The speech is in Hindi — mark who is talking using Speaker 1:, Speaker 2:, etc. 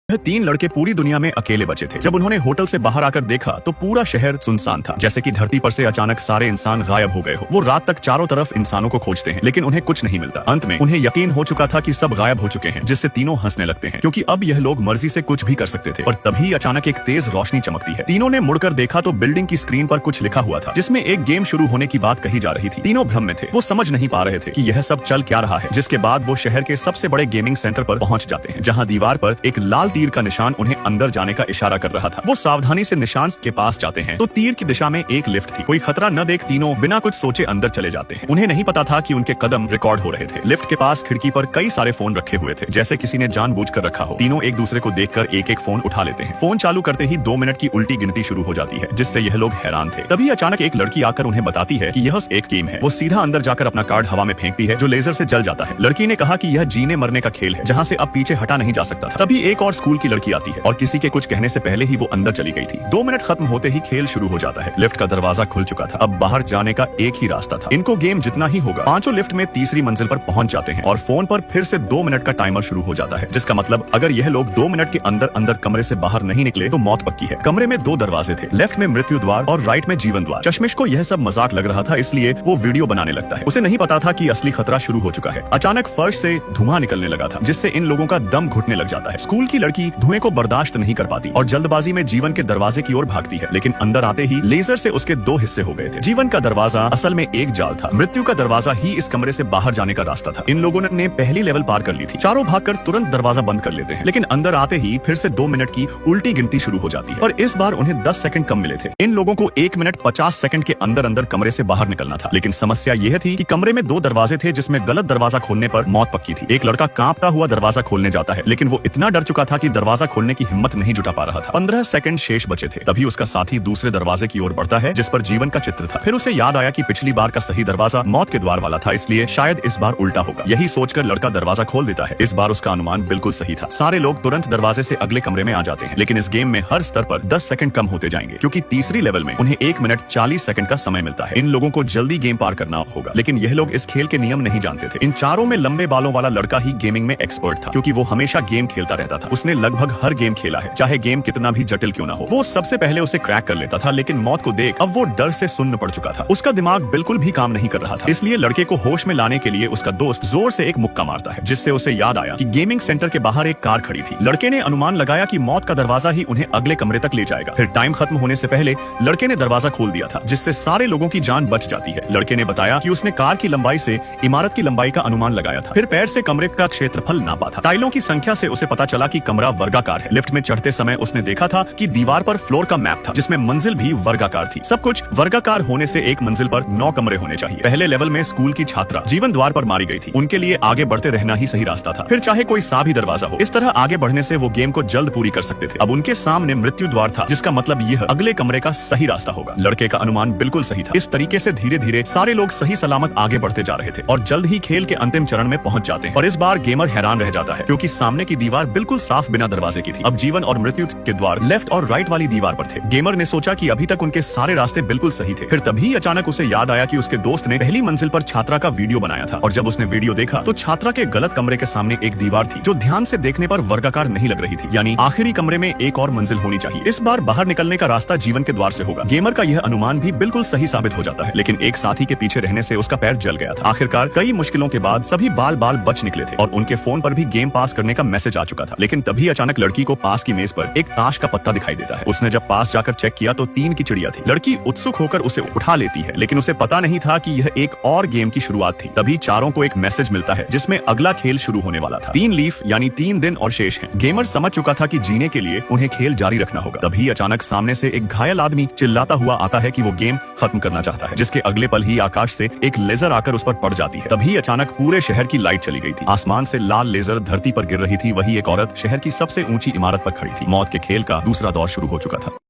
Speaker 1: यह तीन लड़के पूरी दुनिया में अकेले बचे थे। जब उन्होंने होटल से बाहर आकर देखा तो पूरा शहर सुनसान था, जैसे कि धरती पर से अचानक सारे इंसान गायब हो गए हो। वो रात तक चारों तरफ इंसानों को खोजते हैं, लेकिन उन्हें कुछ नहीं मिलता। अंत में उन्हें यकीन हो चुका था कि सब गायब हो चुके हैं, जिससे तीनों हंसने लगते हैं, क्योंकि अब यह लोग मर्जी से कुछ भी कर सकते थे। और तभी अचानक एक तेज रोशनी चमकती है। तीनों ने मुड़कर देखा तो बिल्डिंग की स्क्रीन पर कुछ लिखा हुआ था, जिसमें एक गेम शुरू होने की बात कही जा रही थी। तीनों भ्रम में थे, वो समझ नहीं पा रहे थे कि यह सब चल क्या रहा है। जिसके बाद वो शहर के सबसे बड़े गेमिंग सेंटर पर पहुंच जाते हैं, जहां दीवार पर एक लाल तीर का निशान उन्हें अंदर जाने का इशारा कर रहा था। वो सावधानी से निशान के पास जाते हैं तो तीर की दिशा में एक लिफ्ट थी। कोई खतरा न देख तीनों बिना कुछ सोचे अंदर चले जाते हैं। उन्हें नहीं पता था कि उनके कदम रिकॉर्ड हो रहे थे। लिफ्ट के पास खिड़की पर कई सारे फोन रखे हुए थे, जैसे किसी ने जानबूझकर रखा हो। तीनों एक दूसरे को देखकर एक एक फोन उठा लेते हैं। फोन चालू करते ही 2 मिनट की उल्टी गिनती शुरू हो जाती है, जिससे यह लोग हैरान थे। तभी अचानक एक लड़की आकर उन्हें बताती है कि यह एक गेम है। वो सीधा अंदर जाकर अपना कार्ड हवा में फेंकती है, जो लेजर से जल जाता है। लड़की ने कहा कि यह जीने मरने का खेल है, जहाँ से अब पीछे हटा नहीं जा सकता था। तभी एक और स्कूल की लड़की आती है और किसी के कुछ कहने से पहले ही वो अंदर चली गई थी। 2 मिनट खत्म होते ही खेल शुरू हो जाता है। लिफ्ट का दरवाजा खुल चुका था, अब बाहर जाने का एक ही रास्ता था। इनको गेम जितना ही होगा। पांचों लिफ्ट में तीसरी मंजिल पर पहुंच जाते हैं और फोन पर फिर से 2 मिनट का टाइमर शुरू हो जाता है, जिसका मतलब अगर यह लोग 2 मिनट के अंदर अंदर कमरे से बाहर नहीं निकले तो मौत पक्की है। कमरे में 2 दरवाजे थे, लेफ्ट में मृत्यु द्वार और राइट में जीवन द्वार। चश्मिश को यह सब मजाक लग रहा था, इसलिए वो वीडियो बनाने लगता है। उसे नहीं पता था कि असली खतरा शुरू हो चुका है। अचानक फर्श से धुआं निकलने लगा था, जिससे इन लोगों का दम घुटने लग जाता है। स्कूल की लड़की धुएं को बर्दाश्त नहीं कर पाती और जल्दबाजी में जीवन के दरवाजे की ओर भागती है, लेकिन अंदर आते ही लेजर से उसके 2 हिस्से हो गए थे। जीवन का दरवाजा असल में एक जाल था, मृत्यु का दरवाजा ही इस कमरे से बाहर जाने का रास्ता था। इन लोगों ने पहली लेवल पार कर ली थी। चारों भागकर तुरंत दरवाजा बंद कर लेते हैं, लेकिन अंदर आते ही फिर से 2 मिनट की उल्टी गिनती शुरू हो जाती है। पर इस बार उन्हें 10 सेकंड कम मिले थे। इन लोगों को 1 मिनट 50 सेकंड के अंदर अंदर कमरे से बाहर निकलना था, लेकिन समस्या यह थी कि कमरे में 2 दरवाजे थे, जिसमें गलत दरवाजा खोलने पर मौत पक्की थी। एक लड़का कांपता हुआ दरवाजा खोलने जाता है, लेकिन वो इतना डर चुका था कि दरवाजा खोलने की हिम्मत नहीं जुटा पा रहा था। 15 सेकंड शेष बचे थे। तभी उसका साथी दूसरे दरवाजे की ओर बढ़ता है, जिस पर जीवन का चित्र था। फिर उसे याद आया कि पिछली बार का सही दरवाजा मौत के द्वार वाला था, इसलिए शायद इस बार उल्टा होगा। यही सोचकर लड़का दरवाजा खोल देता है। इस बार उसका अनुमान बिल्कुल सही था। सारे लोग तुरंत दरवाजे से अगले कमरे में आ जाते हैं, लेकिन इस गेम में हर स्तर पर 10 सेकंड कम होते जाएंगे, क्योंकि तीसरी लेवल में उन्हें 1 मिनट 40 सेकंड का समय मिलता है। इन लोगों को जल्दी गेम पार करना होगा, लेकिन यह लोग इस खेल के नियम नहीं जानते थे। इन चारों में लंबे बालों वाला लड़का ही गेमिंग में एक्सपर्ट था, क्योंकि वो हमेशा गेम खेलता रहता था। उसने लगभग हर गेम खेला है, चाहे गेम कितना भी जटिल क्यों ना हो। वो सबसे पहले उसे क्रैक कर लेता था, लेकिन मौत को देख अब वो डर से सुन्न पड़ चुका था। उसका दिमाग बिल्कुल भी काम नहीं कर रहा था, इसलिए लड़के को होश में लाने के लिए उसका दोस्त जोर से एक मुक्का मारता है, जिससे उसे याद आया कि गेमिंग सेंटर के बाहर एक कार खड़ी थी। लड़के ने अनुमान लगाया कि मौत का दरवाजा ही उन्हें अगले कमरे तक ले जाएगा। फिर टाइम खत्म होने से पहले लड़के ने दरवाजा खोल दिया था, जिससे सारे लोगों की जान बच जाती है। लड़के ने बताया कि उसने कार की लंबाई से इमारत की लंबाई का अनुमान लगाया था, फिर पैर से कमरे का क्षेत्रफल नापा था। टाइलों की संख्या से उसे पता चला कि कमरा वर्गाकार है। लिफ्ट में चढ़ते समय उसने देखा था कि दीवार पर फ्लोर का मैप था, जिसमें मंजिल भी वर्गाकार थी। सब कुछ वर्गाकार होने से एक मंजिल पर 9 कमरे होने चाहिए। पहले लेवल में स्कूल की छात्रा जीवन द्वार पर मारी गई थी। उनके लिए आगे बढ़ते रहना ही सही रास्ता था, फिर चाहे कोई सा भी दरवाजा हो। इस तरह आगे बढ़ने से वो गेम को जल्द पूरी कर सकते थे। अब उनके सामने मृत्यु द्वार था, जिसका मतलब यह अगले कमरे का सही रास्ता होगा। लड़के का अनुमान बिल्कुल सही था। इस तरीके से धीरे धीरे सारे लोग सही सलामत आगे बढ़ते जा रहे थे और जल्द ही खेल के अंतिम चरण में पहुंच जाते हैं। और इस बार गेमर हैरान रह जाता है, क्योंकि सामने की दीवार बिल्कुल साफ बिना दरवाजे की थी। अब जीवन और मृत्यु के द्वार लेफ्ट और राइट वाली दीवार पर थे। गेमर ने सोचा कि अभी तक उनके सारे रास्ते बिल्कुल सही थे। फिर तभी अचानक उसे याद आया कि उसके दोस्त ने पहली मंजिल पर छात्रा का वीडियो बनाया था, और जब उसने वीडियो देखा तो छात्रा के गलत कमरे के सामने एक दीवार थी, जो ध्यान से देखने पर वर्गाकार नहीं लग रही थी। यानी आखिरी कमरे में एक और मंजिल होनी चाहिए। इस बार बाहर निकलने का रास्ता जीवन के द्वार से होगा। गेमर का यह अनुमान भी बिल्कुल सही साबित हो जाता है, लेकिन एक साथी के पीछे रहने से उसका पैर जल गया था। आखिरकार कई मुश्किलों के बाद सभी बाल बाल बच निकले थे और उनके फोन पर भी गेम पास करने का मैसेज आ चुका था। लेकिन तभी अचानक लड़की को पास की मेज पर एक ताश का पत्ता दिखाई देता है। उसने जब पास जाकर चेक किया तो 3 की चिड़िया थी। लड़की उत्सुक होकर उसे उठा लेती है, लेकिन उसे पता नहीं था कि यह एक और गेम की शुरुआत थी। तभी चारों को एक मैसेज मिलता है, जिसमें अगला खेल शुरू होने वाला था। 3 लीफ यानी 3 दिन और शेष हैं। गेमर समझ चुका था कि जीने के लिए उन्हें खेल जारी रखना होगा। तभी अचानक सामने से एक घायल आदमी चिल्लाता हुआ आता है कि वो गेम खत्म करना चाहता है, जिसके अगले पल ही आकाश से एक लेजर आकर उस पर पड़ जाती है। तभी अचानक पूरे शहर की लाइट चली गई थी। आसमान से लाल लेजर धरती पर गिर रही थी। वही एक औरत शहर की सबसे ऊंची इमारत पर खड़ी थी। मौत के खेल का दूसरा दौर शुरू हो चुका था।